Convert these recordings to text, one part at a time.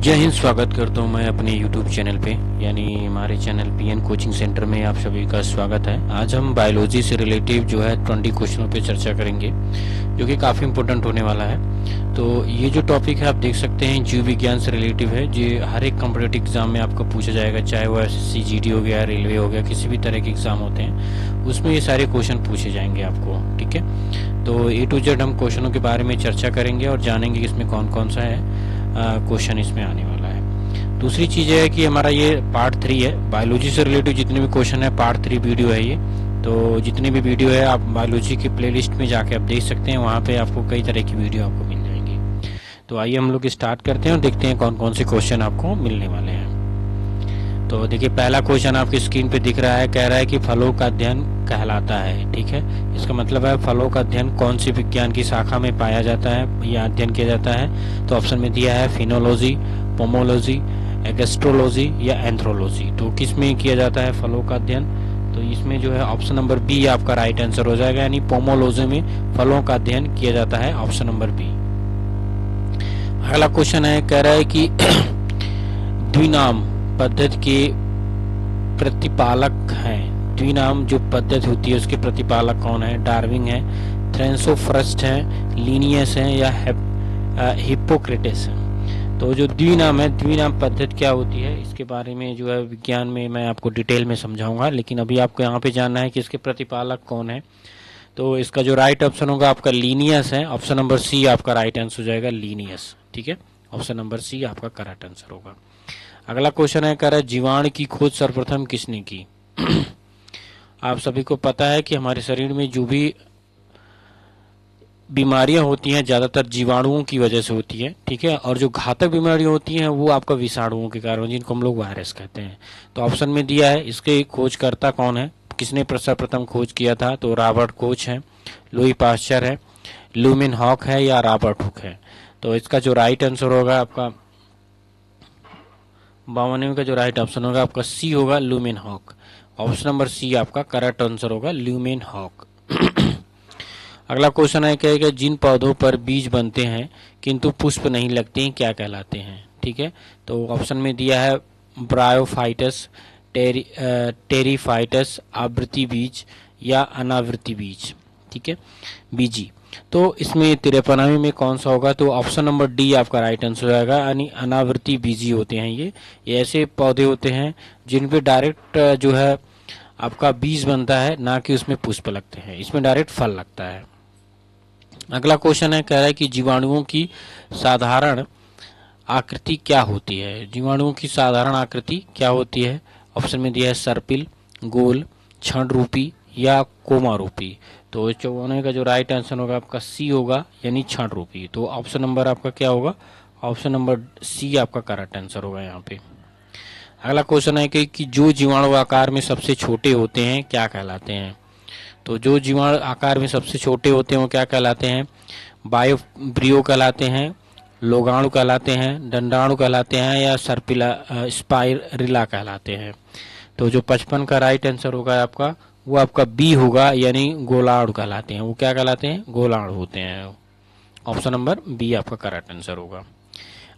जय हिंद। स्वागत करता हूँ मैं अपने YouTube चैनल पे, यानी हमारे चैनल पीएन कोचिंग सेंटर में आप सभी का स्वागत है। आज हम बायोलॉजी से रिलेटिव जो है 20 क्वेश्चनों पे चर्चा करेंगे, जो कि काफ़ी इंपॉर्टेंट होने वाला है। तो ये जो टॉपिक है आप देख सकते हैं जीव विज्ञान से रिलेटिव है, जो हर एक कॉम्पिटेटिव एग्जाम में आपको पूछा जाएगा, चाहे वो SSC GD हो गया, रेलवे हो गया, किसी भी तरह के एग्जाम होते हैं उसमें ये सारे क्वेश्चन पूछे जाएंगे आपको। ठीक है, तो A to Z हम क्वेश्चनों के बारे में चर्चा करेंगे और जानेंगे कि इसमें कौन कौन सा है क्वेश्चन इसमें आने वाला है। दूसरी चीज़ है कि हमारा ये पार्ट 3 है, बायोलॉजी से रिलेटेड जितने भी क्वेश्चन है पार्ट 3 वीडियो है ये। तो जितने भी वीडियो है आप बायोलॉजी की प्लेलिस्ट में जाके आप देख सकते हैं, वहाँ पे आपको कई तरह की वीडियो आपको मिल जाएंगी। तो आइए हम लोग स्टार्ट करते हैं और देखते हैं कौन कौन से क्वेश्चन आपको मिलने वाले हैं। तो देखिए पहला क्वेश्चन आपकी स्क्रीन पे दिख रहा है, कह रहा है कि फलों का अध्ययन कहलाता है। ठीक है, इसका मतलब है फलों का अध्ययन कौन सी विज्ञान की शाखा में पाया जाता है या अध्ययन किया जाता है। तो ऑप्शन में दिया है फिनोलॉजी, पोमोलॉजी, एगेस्ट्रोलॉजी या एंथ्रोलॉजी। तो किस में किया जाता है फलों का अध्ययन? तो इसमें जो है ऑप्शन नंबर बी आपका राइट आंसर हो जाएगा, यानी पोमोलॉजी में फलों का अध्ययन किया जाता है, ऑप्शन नंबर बी। अगला क्वेश्चन है, कह रहा है कि द्विनाम पद्धति के प्रतिपालक हैं। द्विनाम जो पद्धति होती है उसके प्रतिपालक कौन है? डार्विन है, थ्रेंसोफ्रस्ट है, लिनियस है या हिप्पोक्रेटिस है। तो जो द्विनाम है, द्विनाम पद्धति क्या होती है इसके बारे में जो है विज्ञान में मैं आपको डिटेल में समझाऊंगा, लेकिन अभी आपको यहाँ पे जानना है कि इसके प्रतिपालक कौन है। तो इसका जो राइट ऑप्शन होगा आपका लीनियस है, ऑप्शन नंबर सी आपका राइट आंसर हो जाएगा, लीनियस। ठीक है, ऑप्शन नंबर सी आपका करेक्ट आंसर होगा। अगला क्वेश्चन है, कह रहा है जीवाणु की खोज सर्वप्रथम किसने की? आप सभी को पता है कि हमारे शरीर में जो भी बीमारियां होती हैं ज्यादातर जीवाणुओं की वजह से होती है। ठीक है, और जो घातक बीमारियां होती हैं वो आपका विषाणुओं के कारण, जिनको हम लोग वायरस कहते हैं। तो ऑप्शन में दिया है, इसके खोजकर्ता कौन है, किसने सर्वप्रथम खोज किया था? तो रॉबर्ट कोच है, लुई पास्चर है, ल्यूमेन हॉक है या रॉबर्ट हुक है। तो इसका जो राइट आंसर होगा आपका 52 का जो राइट ऑप्शन होगा आपका सी होगा, Leeuwenhoek. Option number C आपका करेक्ट आंसर होगा, ल्यूमेन हॉक। अगला क्वेश्चन है, कहेगा जिन पौधों पर बीज बनते हैं किंतु पुष्प नहीं लगते हैं क्या कहलाते हैं? ठीक है, तो ऑप्शन में दिया है ब्रायोफाइटस, टेरिफाइटस, आवृत्ति बीज या अनावृत्ति बीज। ठीक है, बीजी। तो इसमें 53 में कौन सा होगा? तो ऑप्शन नंबर डी आपका राइट आंसर हो जाएगा, यानी अनावृत्ति बीजी होते हैं ये ऐसे पौधे होते हैं जिन पे डायरेक्ट जो है आपका बीज बनता है, ना कि उसमें पुष्प लगते हैं, इसमें डायरेक्ट फल लगता है। अगला क्वेश्चन है, कह रहा है कि जीवाणुओं की साधारण आकृति क्या होती है? जीवाणुओं की साधारण आकृति क्या होती है? ऑप्शन में दिया है सर्पिल, गोल, क्षण रूपी या कोमा रूपी। तो 54 का जो राइट आंसर होगा आपका सी होगा, यानी क्षण रूपी। तो ऑप्शन नंबर आपका क्या होगा? ऑप्शन नंबर सी आपका करेक्ट आंसर होगा यहाँ पे। अगला क्वेश्चन है कि जो जीवाणु आकार में सबसे छोटे होते हैं क्या कहलाते हैं? तो जो जीवाणु आकार में सबसे छोटे होते हैं वो क्या कहलाते हैं? बायोब्रियो कहलाते हैं, लोगाणु कहलाते हैं, दंडाणु कहलाते हैं या सर्पिला स्पाइरिला कहलाते हैं। तो जो 55 का राइट आंसर होगा आपका वो आपका बी होगा, यानी गोलाणु कहलाते हैं। वो क्या कहलाते हैं? गोलाणु होते हैं। ऑप्शन नंबर बी आपका करेक्ट आंसर होगा।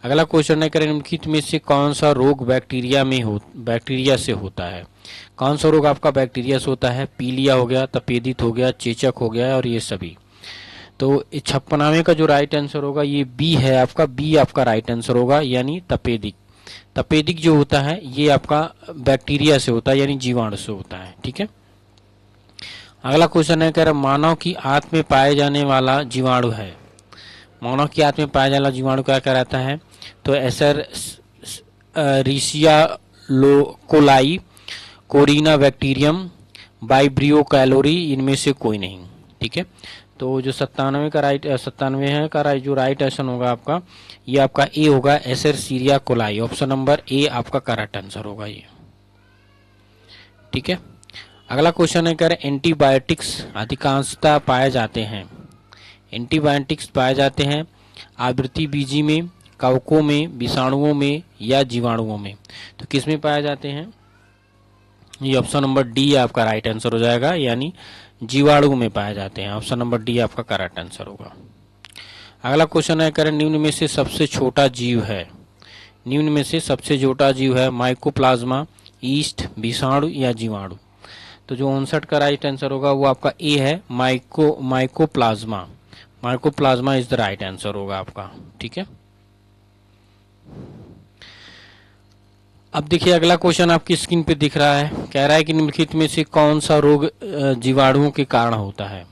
अगला क्वेश्चन है, निम्नलिखित में से कौन सा रोग बैक्टीरिया से होता है? कौन सा रोग आपका बैक्टीरिया से होता है? पीलिया हो गया, तपेदिक हो गया, चेचक हो गया और ये सभी। तो 56 का जो राइट आंसर होगा ये बी है आपका, बी आपका राइट आंसर होगा, यानी तपेदिक। तपेदिक जो होता है ये आपका बैक्टीरिया से होता है, यानी जीवाणु से होता है। ठीक है, अगला क्वेश्चन है, कह रहा मानव की आंत में पाए जाने वाला जीवाणु है। मानव की आंत में पाया जाने वाला जीवाणु क्या कहलाता है? तो Escherichia coli, Corynebacterium, Vibrio cholerae, इनमें से कोई नहीं। ठीक है, तो जो 97 का राइट जो राइट आंसर होगा आपका ये आपका ए होगा, एसेरसीरिया कोलाई। ऑप्शन नंबर ए आपका करेक्ट आंसर होगा ये। ठीक है, अगला क्वेश्चन है, कह रहे एंटीबायोटिक्स अधिकांशतः पाए जाते हैं। एंटीबायोटिक्स पाए जाते हैं आवृत्ति बीजी में, कवकों में, विषाणुओं में या जीवाणुओं में। तो किस में पाए जाते हैं? ये ऑप्शन नंबर डी आपका राइट आंसर हो जाएगा, यानी जीवाणु में पाए जाते हैं। ऑप्शन नंबर डी आपका करेक्ट आंसर होगा। अगला क्वेश्चन है, करें निम्न में से सबसे छोटा जीव है। निम्न में से सबसे छोटा जीव है माइकोप्लाज्मा, ईस्ट, विषाणु या जीवाणु। तो जो 59 का राइट आंसर होगा वो आपका ए है, mycoplasma. Mycoplasma is the right answer होगा आपका। ठीक है, अब देखिए अगला क्वेश्चन आपकी स्क्रीन पे दिख रहा है। कह रहा है कि निम्नलिखित में से कौन सा रोग जीवाणुओं के कारण होता है।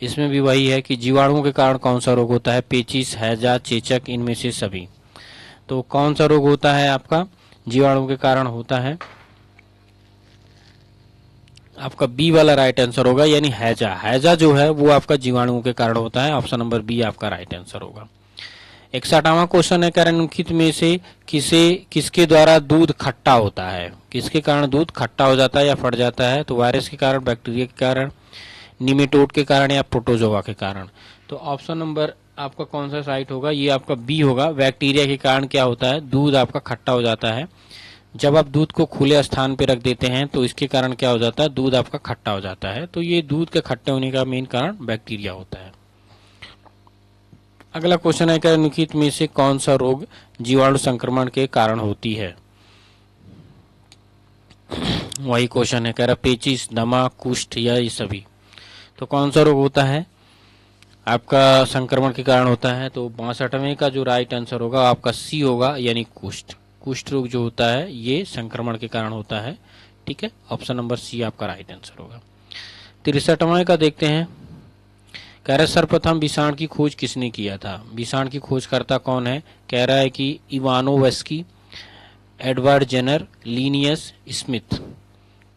इसमें भी वही है कि जीवाणुओं के कारण कौन सा रोग होता है, पेचिश, हैजा, चेचक, इनमें से सभी। तो कौन सा रोग होता है आपका जीवाणुओं के कारण होता है, आपका बी वाला राइट आंसर होगा, यानी हैजा। हैजा जो है वो आपका जीवाणुओं के कारण होता है। ऑप्शन नंबर बी आपका राइट आंसर होगा। 61वां क्वेश्चन है, कारण निम्नलिखित में से किसके द्वारा दूध खट्टा होता है। किसके कारण दूध खट्टा हो जाता है या फट जाता है। तो वायरस के कारण, बैक्टीरिया के कारण, निमेटोड के कारण या प्रोटोजोआ के कारण। तो ऑप्शन नंबर आपका कौन सा राइट होगा, ये आपका बी होगा। बैक्टीरिया के कारण क्या होता है, दूध आपका खट्टा हो जाता है। जब आप दूध को खुले स्थान पर रख देते हैं तो इसके कारण क्या हो जाता है, दूध आपका खट्टा हो जाता है। तो ये दूध के खट्टे होने का मेन कारण बैक्टीरिया होता है। अगला क्वेश्चन है, कि निम्नलिखित में से कौन सा रोग जीवाणु संक्रमण के कारण होती है। वही क्वेश्चन है, कह रहा पेचिश, दमा, कुष्ठ या ये सभी। तो कौन सा रोग होता है आपका संक्रमण के कारण होता है। तो 62वें का जो राइट आंसर होगा आपका सी होगा, यानी कुष्ठ। कुष्ठ रोग जो होता है ये संक्रमण के कारण होता है। ठीक है, ऑप्शन नंबर सी आपका राइट आंसर होगा। 63वां का देखते हैं, कह रहा है सर्वप्रथम विषाणु की खोज किसने किया था। विषाणु की खोजकर्ता कौन है। कह रहा है कि Ivanovsky, Edward Jenner, Linnaeus, Smith.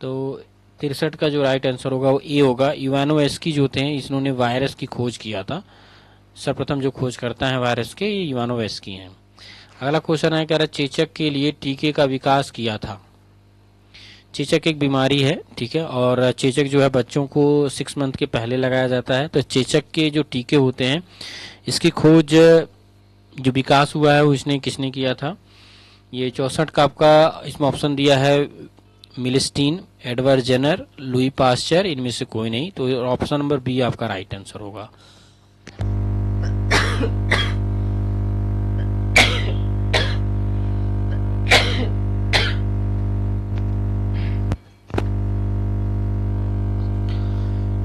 तो 63 का जो राइट आंसर होगा वो ए होगा। इवानोवस्की जो थे इन्होंने वायरस की खोज किया था। सर्वप्रथम जो खोज करता है वायरस के, ये इवानोवस्की हैं। अगला क्वेश्चन है, कह रहा है चेचक के लिए टीके का विकास किया था। चेचक एक बीमारी है, ठीक है, और चेचक जो है बच्चों को 6 मंथ के पहले लगाया जाता है। तो चेचक के जो टीके होते हैं इसकी खोज जो विकास हुआ है वो इसने किसने किया था। ये 64 का आपका इसमें ऑप्शन दिया है, मिलिस्टीन, एडवर्ड जेनर, लुई पास्चर, इनमें से कोई नहीं। तो ऑप्शन नंबर बी आपका राइट आंसर होगा।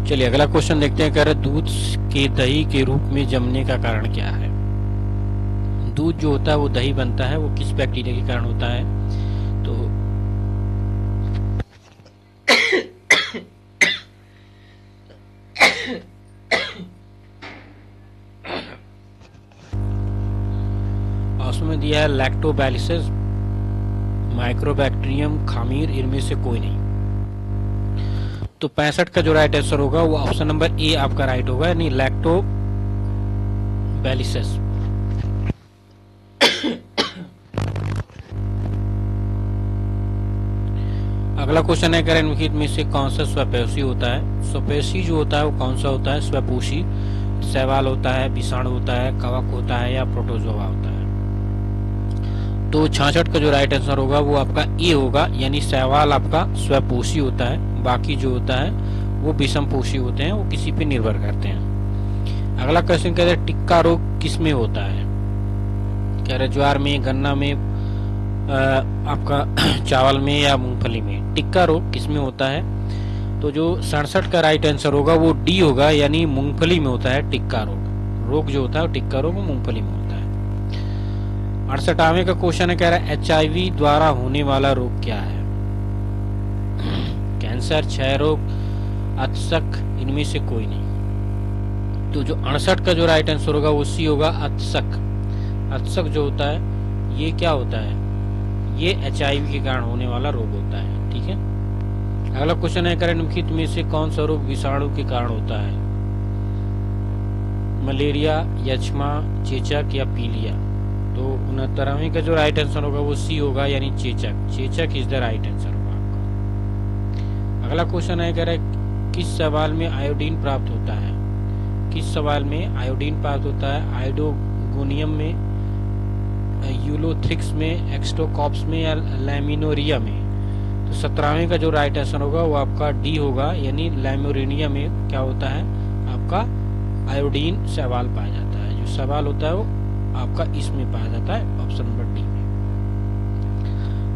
चलिए अगला क्वेश्चन देखते हैं। कह रहे दूध के दही के रूप में जमने का कारण क्या है। दूध जो होता है वो दही बनता है, वो किस बैक्टीरिया के कारण होता है। तो उसमें दिया है लैक्टोबैसिलस, माइक्रोबैक्टीरियम, खामीर, इनमें से कोई नहीं। तो 65 का जो राइट आंसर होगा वो ऑप्शन नंबर ए आपका राइट होगा, यानी लैक्टोबैसिलस। अगला क्वेश्चन है, करें निम्नलिखित में से कौन सा स्वपेशी होता है। स्वपेशी जो होता है वो कौन सा होता है, स्वपोषी, शैवाल होता है, विषाणु होता है, कवक होता है या प्रोटोजोआ होता है। तो 66 का जो राइट आंसर होगा वो आपका ए होगा, यानी शैवाल आपका स्वपोषी होता है। बाकी जो होता है वो विषमपोषी होते हैं, वो किसी पे निर्भर करते हैं। अगला क्वेश्चन कह रहे हैं टिक्का रोग किसमें होता है। कह रहे ज्वार में, गन्ना में, आपका चावल में या मूंगफली में। टिक्का रोग किसमें होता है। तो जो 67 का राइट आंसर होगा वो डी होगा, यानी मूंगफली में होता है टिक्का रोग। रोग जो होता है टिक्का रोग वो मूंगफली में होता है। 68वें का क्वेश्चन है, कह रहा है HIV द्वारा होने वाला रोग क्या है। कैंसर, क्षय रोग, अतशक, इनमें से कोई नहीं। तो जो 68 का जो राइट आंसर होगा वो सी होगा, अतशक। अतशक जो होता है ये क्या होता है, ये HIV के कारण होने वाला रोग होता है। ठीक है, अगला क्वेश्चन है, करें निम्नलिखित में से कौन सा रोग विषाणु के कारण होता है। मलेरिया, यक्ष्मा, चेचक या पीलिया। तो 69वें का जो राइट आंसर होगा वो सी होगा, यानी चेचक। चेचक इज द राइट आंसर होगा आपका। अगला क्वेश्चन है, कह रहा है किस सवाल में आयोडीन प्राप्त होता है। किस सवाल में आयोडीन प्राप्त होता है। आयोडोगोनियम में, यूलोथ्रिक्स में, एक्सटोकॉप्स में या लैमिनोरिया में। तो 17वें का जो राइट आंसर होगा वो आपका डी होगा, यानी लैमोरिनिया में क्या होता है आपका आयोडीन सवाल पाया जाता है। जो सवाल होता है वो आपका इसमें पाया जाता है, ऑप्शन नंबर डी में।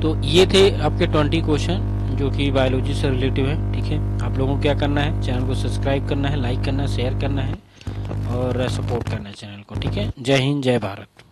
तो ये थे आपके 20 क्वेश्चन जो कि बायोलॉजी से रिलेटिव है। ठीक है, आप लोगों को क्या करना है, चैनल को सब्सक्राइब करना है, लाइक करना है, शेयर करना है और सपोर्ट करना है चैनल को। ठीक है, जय हिंद, जय भारत।